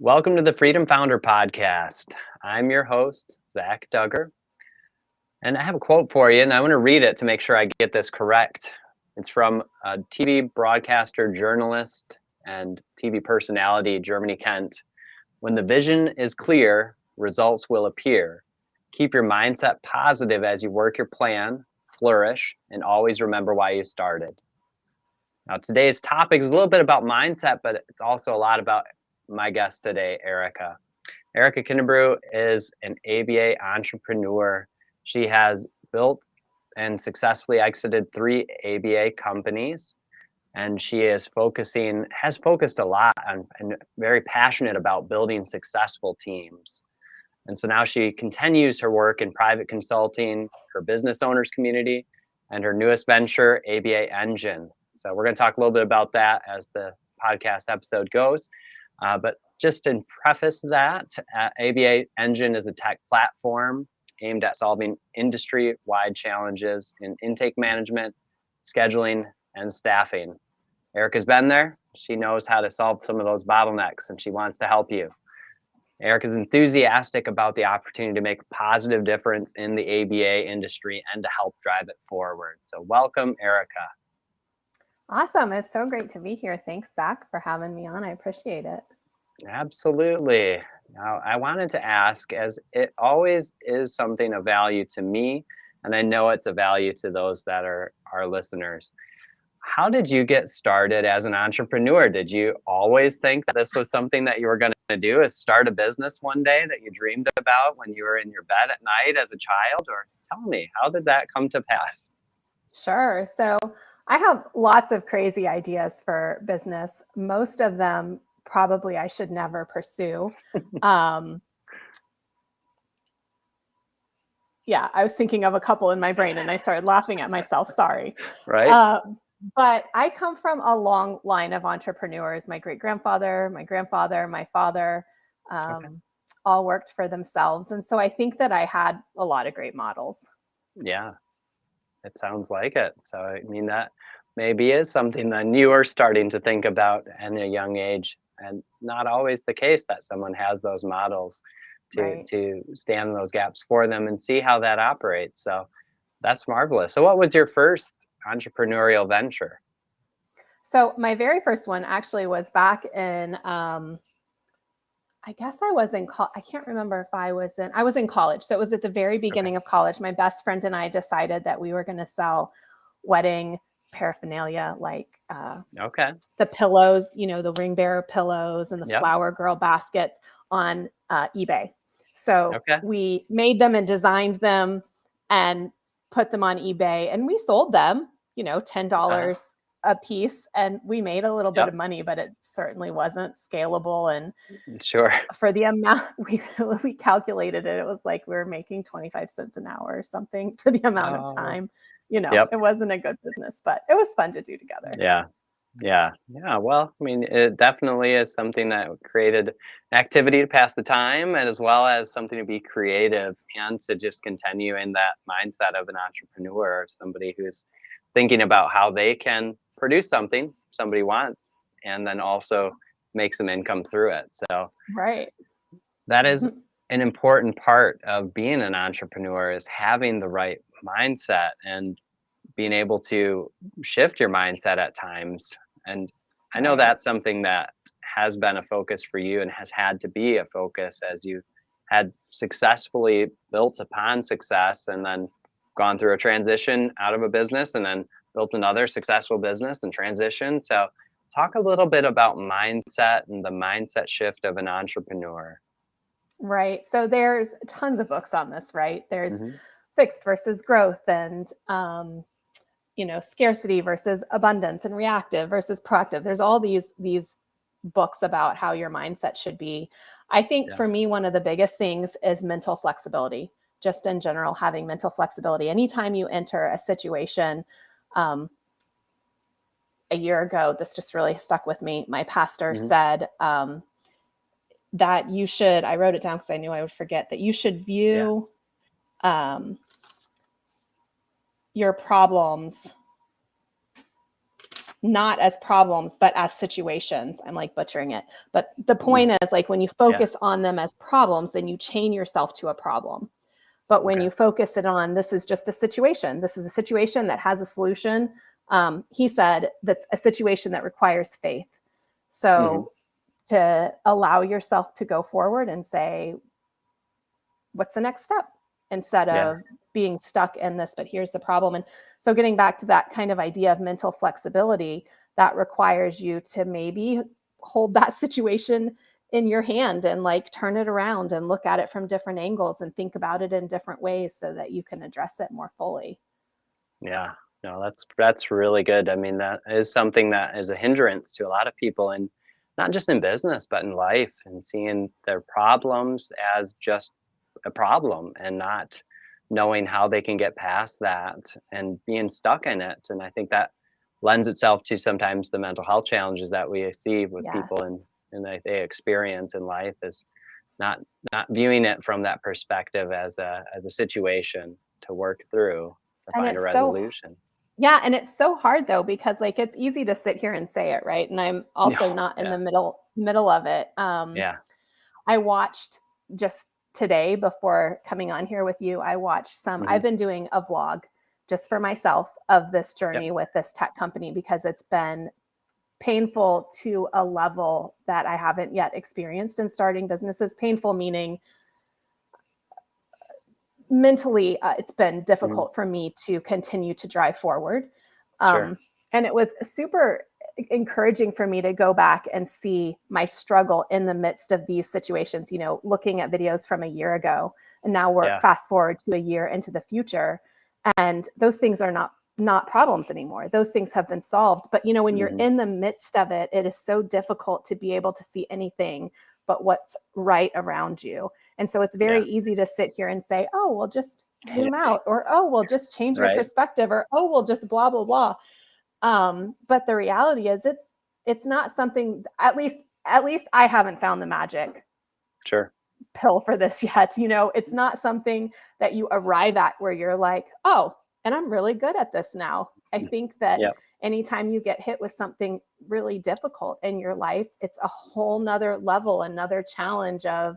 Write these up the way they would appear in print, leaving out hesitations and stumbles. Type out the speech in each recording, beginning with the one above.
Welcome to the Freedom Founder Podcast. I'm your host, Zach Duggar, and I have a quote for you, and I want to read it to make sure I get this correct. It's from a TV broadcaster, journalist, and TV personality, Germany Kent. When the vision is clear, results will appear. Keep your mindset positive as you work your plan, flourish, and always remember why you started. Now, today's topic is a little bit about mindset, but it's also a lot about my guest today, Erica. Erica Kinnebrew is an ABA entrepreneur. She has built and successfully exited 3 ABA companies, and she has focused a lot on and very passionate about building successful teams. And so now she continues her work in private consulting, her business owners community, and her newest venture, ABA Engine. So we're going to talk a little bit about that as the podcast episode goes. But just to preface that, ABA Engine is a tech platform aimed at solving industry-wide challenges in intake management, scheduling, and staffing. Erica's been there. She knows how to solve some of those bottlenecks, and she wants to help you. Erica's enthusiastic about the opportunity to make a positive difference in the ABA industry and to help drive it forward. So welcome, Erica. Awesome. It's so great to be here. Thanks, Zach, for having me on. I appreciate it. Absolutely. Now, I wanted to ask, as it always is something of value to me, and I know it's a value to those that are our listeners. How did you get started as an entrepreneur? Did you always think that this was something that you were going to do, is start a business one day that you dreamed about when you were in your bed at night as a child? Or tell me, how did that come to pass? Sure. So I have lots of crazy ideas for business. Most of them probably I should never pursue. Yeah, I was thinking of a couple in my brain and I started laughing at myself. Sorry. Right. But I come from a long line of entrepreneurs. My great-grandfather, my grandfather, my father, all worked for themselves. And so I think that I had a lot of great models. Yeah, it sounds like it. So, I mean, that maybe is something that you are starting to think about at a young age, and not always the case that someone has those models to stand in those gaps for them and see how that operates. So that's marvelous. So what was your first entrepreneurial venture? So my very first one actually was back in, I guess I was in, I can't remember if I was in college. So it was at the very beginning of college. My best friend and I decided that we were going to sell wedding paraphernalia, like the pillows, the ring bearer pillows and the flower girl baskets on eBay. So we made them and designed them and put them on eBay, and we sold them, $10 a piece, and we made a little bit of money, but it certainly wasn't scalable. And sure, for the amount we calculated it was like we were making 25 cents an hour or something for the amount of time. It wasn't a good business, but it was fun to do together. Yeah. Well, I mean, it definitely is something that created an activity to pass the time, as well as something to be creative and to just continue in that mindset of an entrepreneur, somebody who's thinking about how they can produce something somebody wants and then also make some income through it. So that is an important part of being an entrepreneur, is having the right mindset and being able to shift your mindset at times. And I know that's something that has been a focus for you and has had to be a focus as you had successfully built upon success and then gone through a transition out of a business and then built another successful business and transition. So talk a little bit about mindset and the mindset shift of an entrepreneur. Right. So there's tons of books on this, right? There's fixed versus growth, and scarcity versus abundance, and reactive versus proactive. There's all these books about how your mindset should be. I think for me, one of the biggest things is mental flexibility. Just in general, having mental flexibility. Anytime you enter a situation, a year ago, this just really stuck with me. My pastor said that you should, I wrote it down because I knew I would forget, that you should view your problems not as problems, but as situations. I'm like butchering it. But the point is, like, when you focus on them as problems, then you chain yourself to a problem. But when you focus it on, this is just a situation. This is a situation that has a solution. He said that's a situation that requires faith. So to allow yourself to go forward and say, what's the next step? Instead of being stuck in this, but here's the problem. And so getting back to that kind of idea of mental flexibility, that requires you to maybe hold that situation in your hand and like turn it around and look at it from different angles and think about it in different ways so that you can address it more fully. Yeah, no, that's really good. I mean, that is something that is a hindrance to a lot of people, and not just in business, but in life, and seeing their problems as just a problem and not knowing how they can get past that and being stuck in it. And I think that lends itself to sometimes the mental health challenges that we see with people and they experience in life, is not viewing it from that perspective as a situation to work through, to And find a it's resolution. and it's so hard though, because like it's easy to sit here and say it, right? And I'm also not in the middle of it. I watched just today before coming on here with you, I watched I've been doing a vlog just for myself of this journey with this tech company, because it's been painful to a level that I haven't yet experienced in starting businesses. Painful meaning mentally, it's been difficult for me to continue to drive forward. And it was super encouraging for me to go back and see my struggle in the midst of these situations, you know, looking at videos from a year ago, and now we're fast forward to a year into the future. And those things are not problems anymore. Those things have been solved. But, you know, when you're in the midst of it, it is so difficult to be able to see anything but what's right around you. And so it's very easy to sit here and say, oh, we'll just zoom out, or, oh, we'll just change your perspective, or, oh, we'll just blah, blah, blah. But the reality is it's not something, at least I haven't found the magic pill for this yet. You know, it's not something that you arrive at where you're like, oh, and I'm really good at this now. I think that anytime you get hit with something really difficult in your life, it's a whole nother level, another challenge of,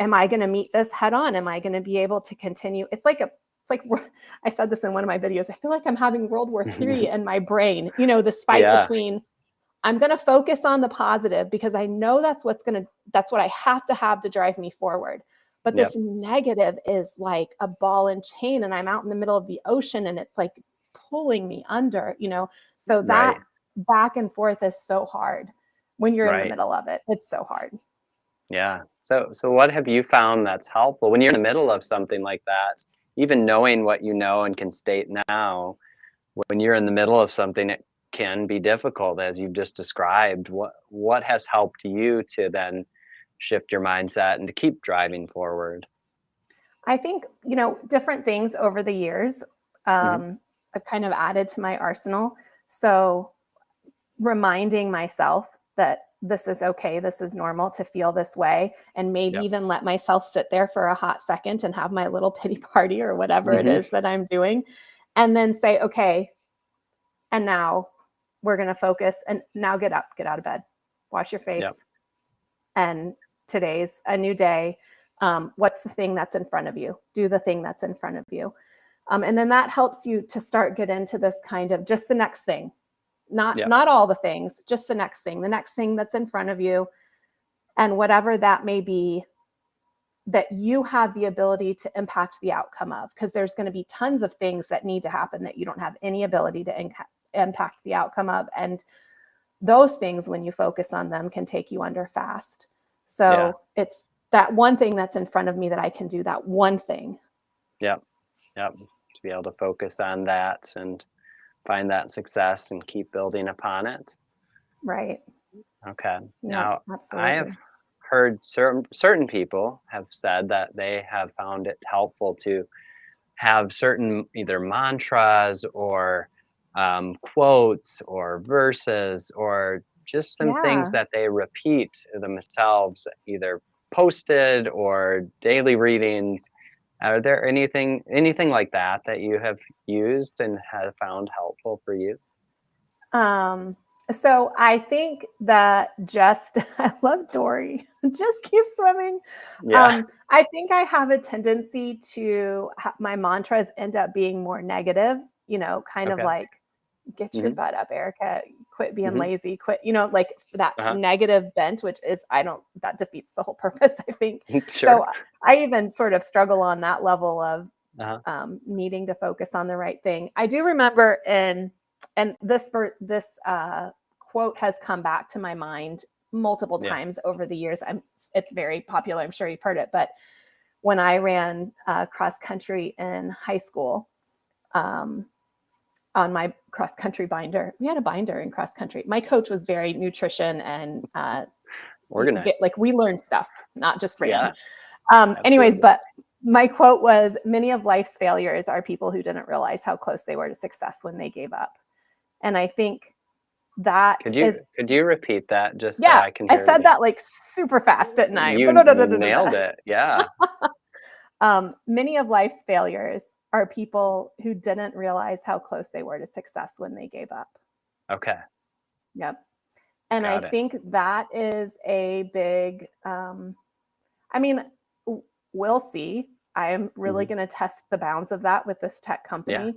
am I going to meet this head on? Am I going to be able to continue? It's like I said this in one of my videos. I feel like I'm having World War III in my brain, you know, this fight between, I'm going to focus on the positive because I know that's what I have to drive me forward. But this negative is like a ball and chain, and I'm out in the middle of the ocean and it's like pulling me under, you know? So that back and forth is so hard when you're in the middle of it. It's so hard. Yeah. So what have you found that's helpful when you're in the middle of something like that, even knowing what you know and can state now, when you're in the middle of something, it can be difficult, as you've just described. What has helped you to then shift your mindset and to keep driving forward? I think, you know, different things over the years, I've kind of added to my arsenal. So reminding myself that this is okay, this is normal to feel this way, and maybe even let myself sit there for a hot second and have my little pity party or whatever it is that I'm doing, and then say, okay, and now we're going to focus, and now get up, get out of bed, wash your face, and today's a new day. What's the thing that's in front of you? Do the thing that's in front of you. And then that helps you to start get into this kind of just the next thing. Not all the things, just the next thing that's in front of you. And whatever that may be, that you have the ability to impact the outcome of, because there's going to be tons of things that need to happen that you don't have any ability to impact the outcome of. And those things, when you focus on them, can take you under fast. So it's that one thing that's in front of me that I can do, that one thing. To be able to focus on that and find that success and keep building upon it. Right. Okay. Now, absolutely. I have heard certain people have said that they have found it helpful to have certain either mantras or quotes or verses, or just some things that they repeat themselves, either posted or daily readings. Are there anything like that you have used and have found helpful for you? So I think that I love Dory. Just keep swimming. Yeah. I think I have a tendency to my mantras end up being more negative, kind of Okay. like, get your butt up, Erica, quit being Mm-hmm. lazy, quit, like that Uh-huh. negative bent, which is, that defeats the whole purpose, I think. Sure. So I even sort of struggle on that level of Uh-huh. needing to focus on the right thing. I do remember and this quote has come back to my mind multiple Yeah. times over the years. It's very popular. I'm sure you've heard it, but when I ran cross country in high school, on my cross country binder, we had a binder in cross country. My coach was very nutrition and Organized. like we learned stuff, not just ran. Yeah. Anyways, but my quote was, many of life's failures are people who didn't realize how close they were to success when they gave up. And I think that Could you repeat that just so yeah, I can I hear it said again? that like super fast at night. You nailed it. Yeah. Many of life's failures are people who didn't realize how close they were to success when they gave up. Okay. Yep. And Got I it. think that is a big, I mean, we'll see. I'm really going to test the bounds of that with this tech company.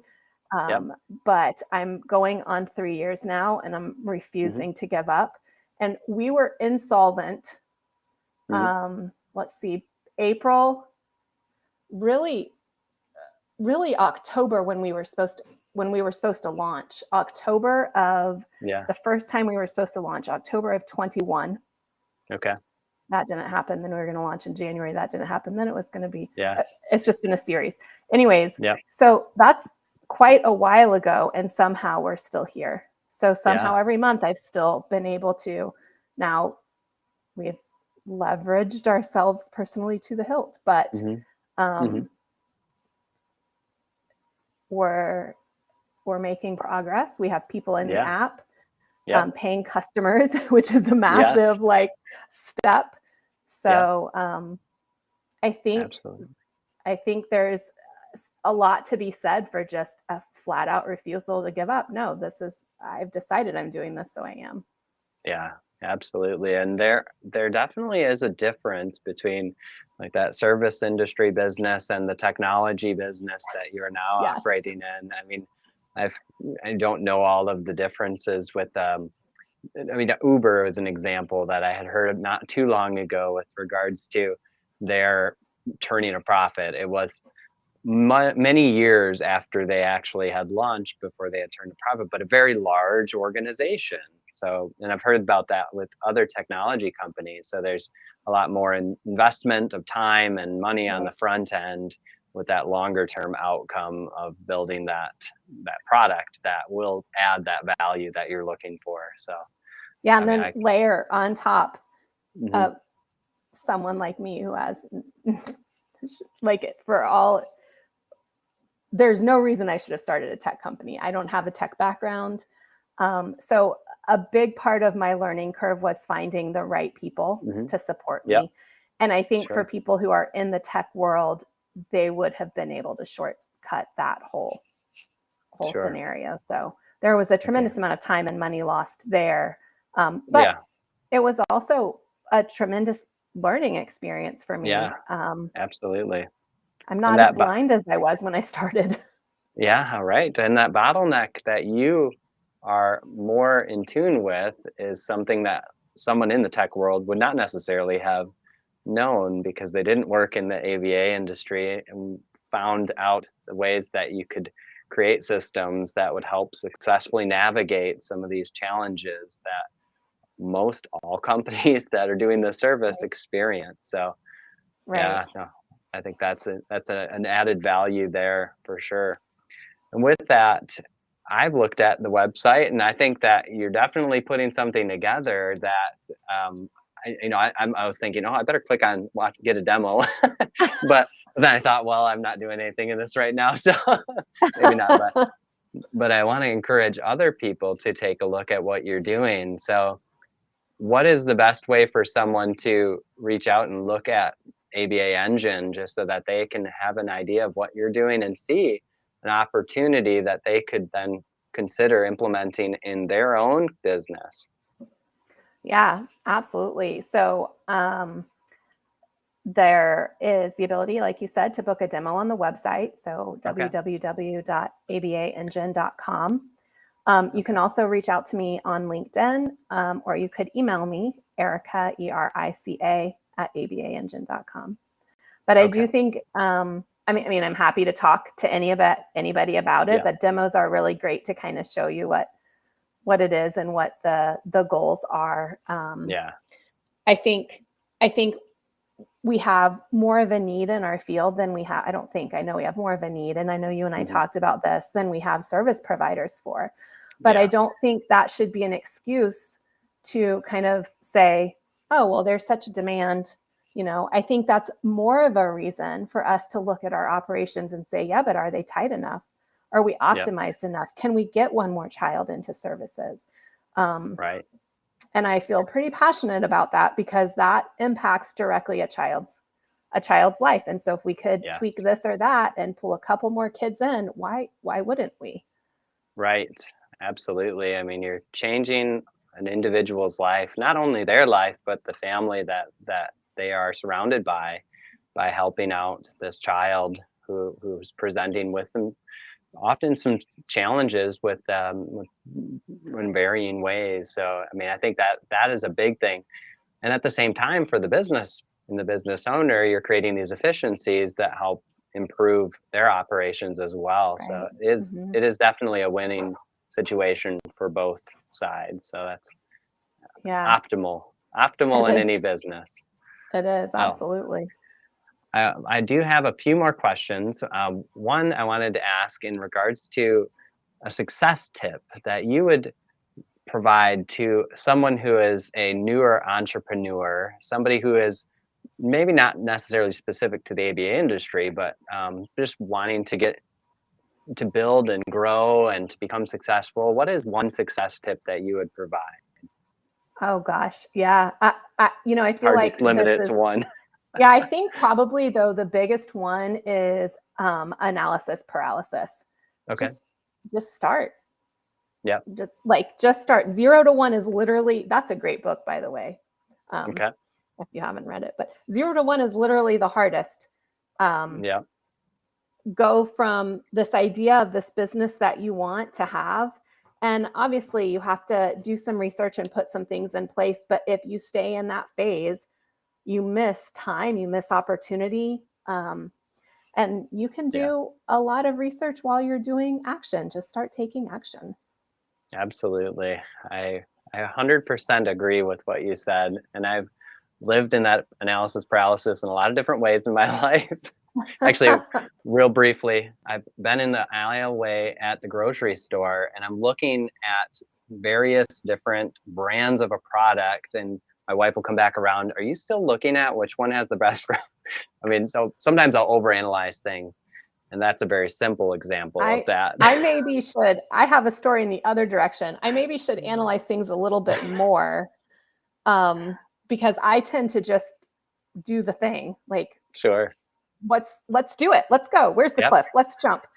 Yep. But I'm going on 3 years now and I'm refusing to give up. And we were insolvent. Let's see, April, really October when we were supposed to launch. October of the first time we were supposed to launch, October of 21. Okay. That didn't happen. Then we were going to launch in January. That didn't happen. Then it was going to be, Yeah. It's just been a series. Anyways, Yeah. so that's quite a while ago. And somehow we're still here. So somehow every month I've still been able to, now we've leveraged ourselves personally to the hilt, but we're making progress. We have people in the app, paying customers, which is a massive step. So I think there's a lot to be said for just a flat out refusal to give up. No, I've decided I'm doing this, so I am. Yeah, absolutely. And there definitely is a difference between like that service industry business and the technology business that you're now operating in. I mean, I don't know all of the differences with Uber is an example that I had heard not too long ago with regards to their turning a profit. It was many years after they actually had launched before they had turned a profit, but a very large organization. So, and I've heard about that with other technology companies. So there's a lot more investment of time and money on the front end with that longer term outcome of building that product that will add that value that you're looking for. So yeah, and then layer on top someone like me who has there's no reason I should have started a tech company. I don't have a tech background. So a big part of my learning curve was finding the right people to support me. And I think for people who are in the tech world, they would have been able to shortcut that whole scenario. So there was a tremendous amount of time and money lost there. But it was also a tremendous learning experience for me. Yeah, absolutely. I'm not as blind as I was when I started. Yeah, right. And that bottleneck that you are more in tune with is something that someone in the tech world would not necessarily have known because they didn't work in the AVA industry and found out the ways that you could create systems that would help successfully navigate some of these challenges that most all companies that are doing the service experience. So yeah, no, I think that's an added value there for sure. And with that, I've looked at the website and I think that you're definitely putting something together that I was thinking, I better click on get a demo, but then I thought, well, I'm not doing anything in this right now, so maybe not. But I want to encourage other people to take a look at what you're doing. So, what is the best way for someone to reach out and look at ABA Engine just so that they can have an idea of what you're doing and see an opportunity that they could then consider implementing in their own business? Yeah, absolutely. So there is the ability, like you said, to book a demo on the website. So Okay. www.abaengine.com. You can also reach out to me on LinkedIn, or you could email me, Erica, ERICA, at abaengine.com. But I do think, I'm happy to talk to anybody about it, but demos are really great to kind of show you what it is and what the goals are. I think we have more of a need in our field than we have. I know we have more of a need. And I know you and I talked about this than we have service providers for, but I don't think that should be an excuse to kind of say, oh, well, there's such a demand. I think that's more of a reason for us to look at our operations and say, yeah, but are they tight enough? Are we optimized enough? Can we get one more child into services? Right. And I feel pretty passionate about that because that impacts directly a child's life. And so if we could tweak this or that and pull a couple more kids in, why wouldn't we? Right. Absolutely. I mean, you're changing an individual's life, not only their life, but the family that they are surrounded by helping out this child who's presenting with often some challenges with in varying ways. So, I mean, I think that is a big thing. And at the same time, for the business and the business owner, you're creating these efficiencies that help improve their operations as well. Right. So it is definitely a winning situation for both sides. So that's optimal in any business. It is, absolutely. I do have a few more questions. One I wanted to ask in regards to a success tip that you would provide to someone who is a newer entrepreneur, somebody who is maybe not necessarily specific to the ABA industry, but just wanting to build and grow and to become successful. What is one success tip that you would provide? Oh gosh, yeah. I feel like limit it to one. Yeah, I think probably though the biggest one is analysis paralysis. Okay. Just start. Yeah. Just start. 0 to 1 is literally, that's a great book, by the way. Okay. If you haven't read it, but 0 to 1 is literally the hardest. Go from this idea of this business that you want to have. And obviously you have to do some research and put some things in place. But if you stay in that phase, you miss time, you miss opportunity. And you can do a lot of research while you're doing action. Just start taking action. Absolutely. I 100% agree with what you said. And I've lived in that analysis paralysis in a lot of different ways in my life. Actually, real briefly, I've been in the aisleway at the grocery store and I'm looking at various different brands of a product, and my wife will come back around. Are you still looking at which one has the best? I mean, so sometimes I'll overanalyze things, and that's a very simple example of that. I have a story in the other direction. I maybe should analyze things a little bit more, because I tend to just do the thing. Like, sure. Let's do it. Let's go. Where's the cliff? Let's jump.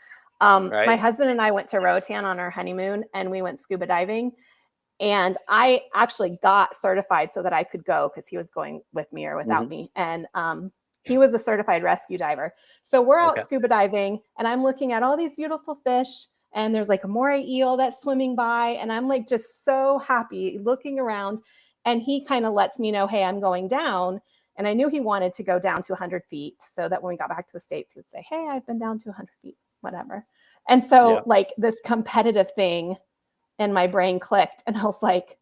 Right. My husband and I went to Roatan on our honeymoon and we went scuba diving, and I actually got certified so that I could go because he was going with me or without me. And he was a certified rescue diver. So we're out scuba diving and I'm looking at all these beautiful fish, and there's like a moray eel that's swimming by, and I'm like just so happy looking around, and he kind of lets me know, hey, I'm going down. And I knew he wanted to go down to 100 feet so that when we got back to the States, he would say, hey, I've been down to 100 feet, whatever. And so like this competitive thing in my brain clicked, and I was like,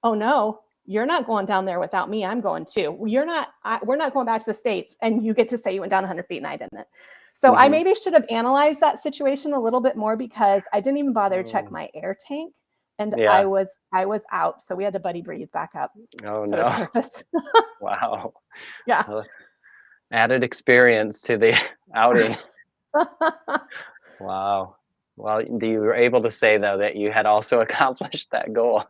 oh no, you're not going down there without me. I'm going too. We're not going back to the States and you get to say you went down 100 feet and I didn't. So I maybe should have analyzed that situation a little bit more, because I didn't even bother to check my air tank. And I was out. So we had to buddy breathe back up to the surface. Wow. Yeah. Well, added experience to the outing. Wow. Well, you were able to say, though, that you had also accomplished that goal.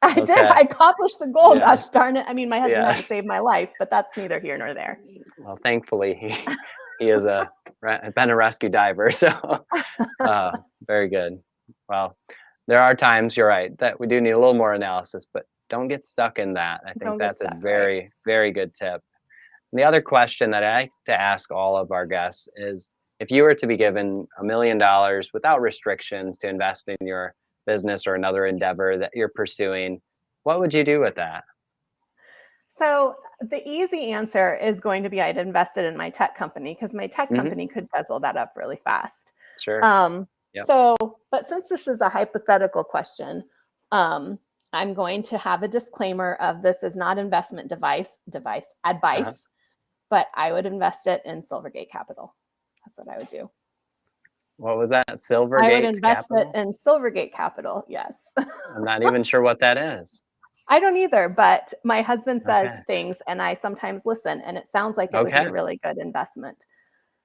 I did. I accomplished the goal. Yeah. Gosh darn it. I mean, my husband had to save my life, but that's neither here nor there. Well, thankfully, he is been a rescue diver. So very good. Well, there are times, you're right, that we do need a little more analysis, but don't get stuck in that. I think Don't get that's a stuck, right? very, very good tip. And the other question that I like to ask all of our guests is, if you were to be given $1 million without restrictions to invest in your business or another endeavor that you're pursuing, what would you do with that? So the easy answer is going to be I'd invested in my tech company, because my tech Hmm. company could fizzle that up really fast. Sure. Yep. So, but since this is a hypothetical question, I'm going to have a disclaimer of this is not investment advice, Uh-huh. but I would invest it in Silvergate Capital. That's what I would do. What was that? I would Silvergate invest it Capital? in Silvergate Capital. Yes. I'm not even sure what that is. I don't either, but my husband says Okay. things and I sometimes listen, and it sounds like it would be Okay. a really good investment.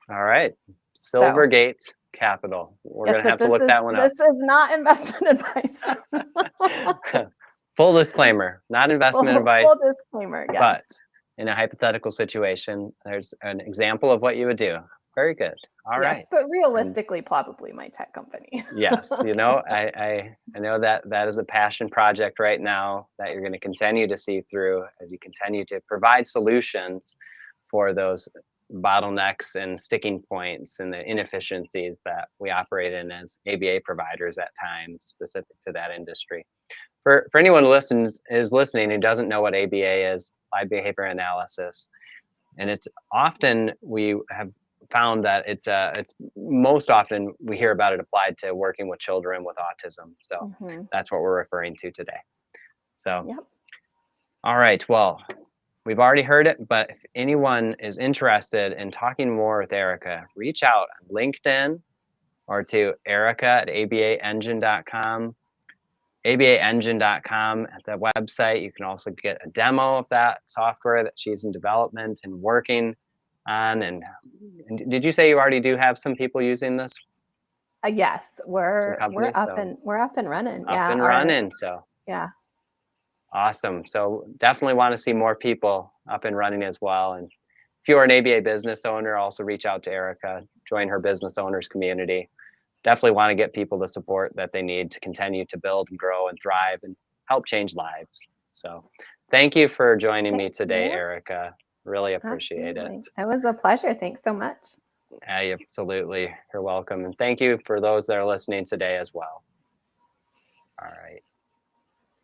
All right. So, Silvergate Capital. We're yes, going to but have to look that one up. this is not investment advice. Full disclaimer, not investment advice, Full disclaimer, yes. but in a hypothetical situation, there's an example of what you would do. Very good. All Yes, right. but And realistically, probably my tech company. yes, I know that is a passion project right now that you're going to continue to see through as you continue to provide solutions for those bottlenecks and sticking points and the inefficiencies that we operate in as ABA providers at times specific to that industry. For anyone who is listening who doesn't know what ABA is, applied behavior analysis, and it's often we have found that it's most often we hear about it applied to working with children with autism. So that's what we're referring to today. So, Yep. all right, well, we've already heard it, but if anyone is interested in talking more with Erica, reach out on LinkedIn or to Erica at abaengine.com. abaengine.com at the website. You can also get a demo of that software that she's in development and working on. And did you say you already do have some people using this? Yes, Some we're companies, up so and running. up Yeah, and running. So yeah. awesome. So definitely want to see more people up and running as well. And if you're an ABA business owner, also reach out to Erica, join her business owners community. Definitely want to get people the support that they need to continue to build and grow and thrive and help change lives. So thank you for joining me today, Erica. Really appreciate it. It was a pleasure. Thanks so much. Absolutely. You're welcome. And thank you for those that are listening today as well. All right.